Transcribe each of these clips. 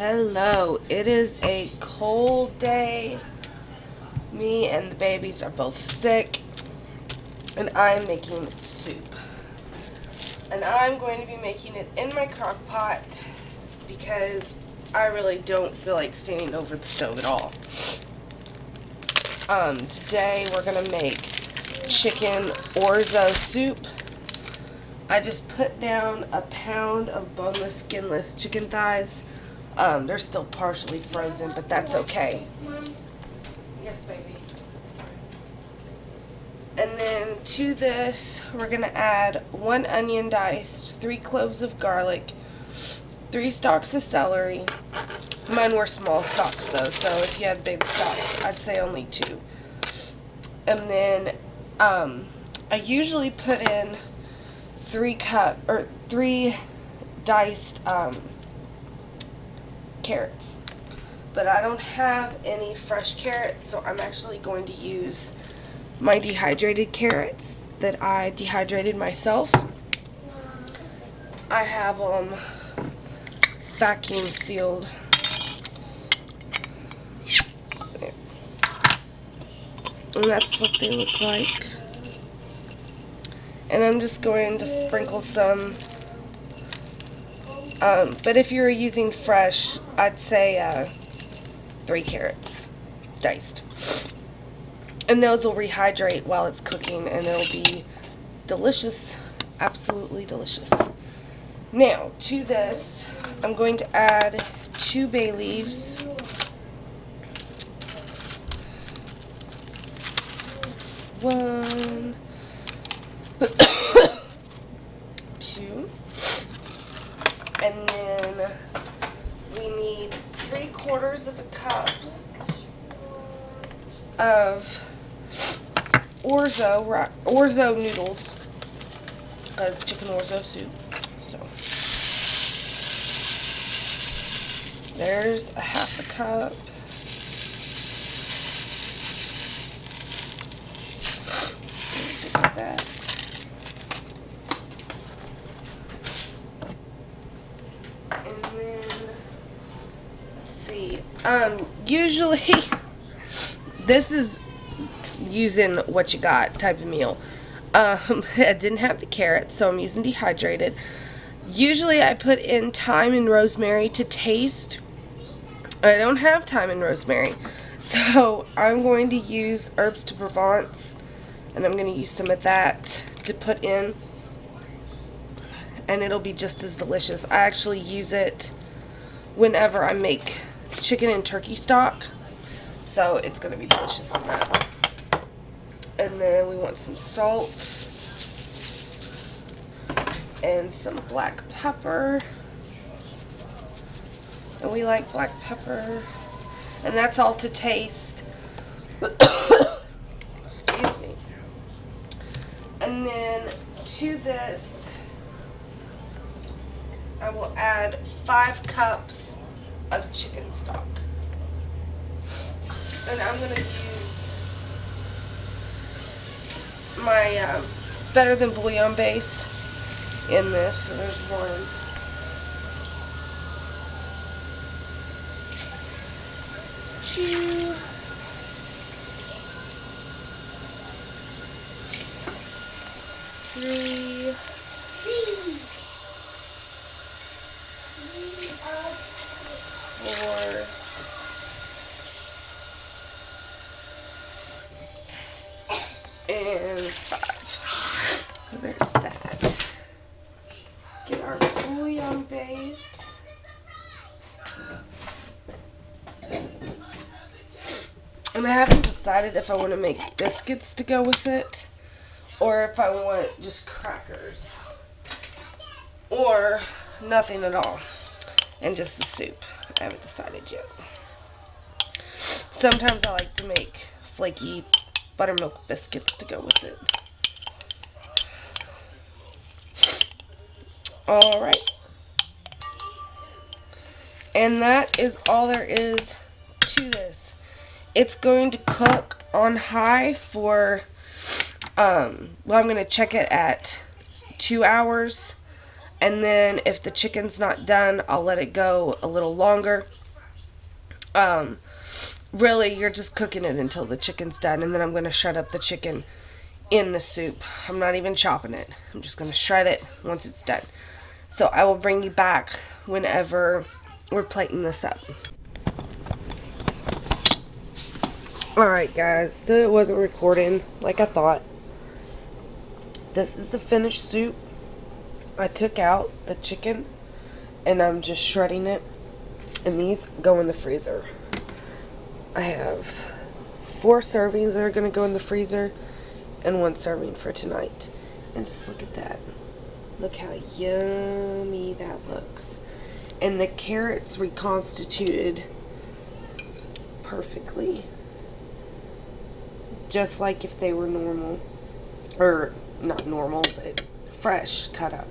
Hello, it is a cold day. Me and the babies are both sick, and I'm making soup. And I'm going to be making it in my crock pot because I really don't feel like standing over the stove at all. Today we're going to make chicken Orzo soup. I just put down a pound of boneless, skinless chicken thighs. They're still partially frozen, but that's okay. Yes, baby. And then to this, we're going to add 1 onion diced, 3 cloves of garlic, 3 stalks of celery. Mine were small stalks though, so if you had big stalks, I'd say only 2. And then I usually put in 3 diced carrots, but I don't have any fresh carrots, so I'm actually going to use my dehydrated carrots that I dehydrated myself. I have them vacuum sealed. And that's what they look like. And I'm just going to sprinkle some. But if you're using fresh, I'd say 3 carrots diced. And those will rehydrate while it's cooking, and it'll be delicious. Absolutely delicious. Now, to this, I'm going to add 2 bay leaves. One. 2. And then we need 3/4 of a cup of Orzo noodles, because chicken Orzo soup. So there's a 1/2 cup. Fix that. And then let's see. Usually this is using what you got type of meal. I didn't have the carrots, so I'm using dehydrated. Usually I put in thyme and rosemary to taste. I don't have thyme and rosemary, so I'm going to use herbs de Provence, and I'm going to use some of that to put in, and it'll be just as delicious. I actually use it whenever I make chicken and turkey stock, so it's going to be delicious in that. And then we want some salt and some black pepper. And we like black pepper. And that's all to taste. Excuse me. And then to this, I will add 5 cups of chicken stock. And I'm going to use my Better Than Bouillon base in this. So there's 1, 2, 3, 4, and 5. There's that. Get our bouillon base. And I haven't decided if I want to make biscuits to go with it, or if I want just crackers, or nothing at all, and just the soup. I haven't decided yet. Sometimes I like to make flaky buttermilk biscuits to go with it. Alright. And that is all there is to this. It's going to cook on high for, well, I'm going to check it at 2 hours, And then if the chicken's not done, I'll let it go a little longer. Really, you're just cooking it until the chicken's done, and then I'm going to shred up the chicken in the soup. I'm not even chopping it. I'm just going to shred it once it's done. So I will bring you back whenever we're plating this up. Alright guys, so it wasn't recording like I thought. This is the finished soup. I took out the chicken and I'm just shredding it, and these go in the freezer. I have 4 servings that are going to go in the freezer and 1 serving for tonight. And just look at that. Look how yummy that looks. And the carrots reconstituted perfectly. Just like if they were normal. Or not normal, but fresh cut up.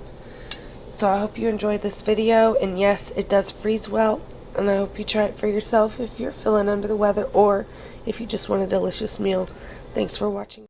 So I hope you enjoyed this video. And yes, it does freeze well. And I hope you try it for yourself if you're feeling under the weather or if you just want a delicious meal. Thanks for watching.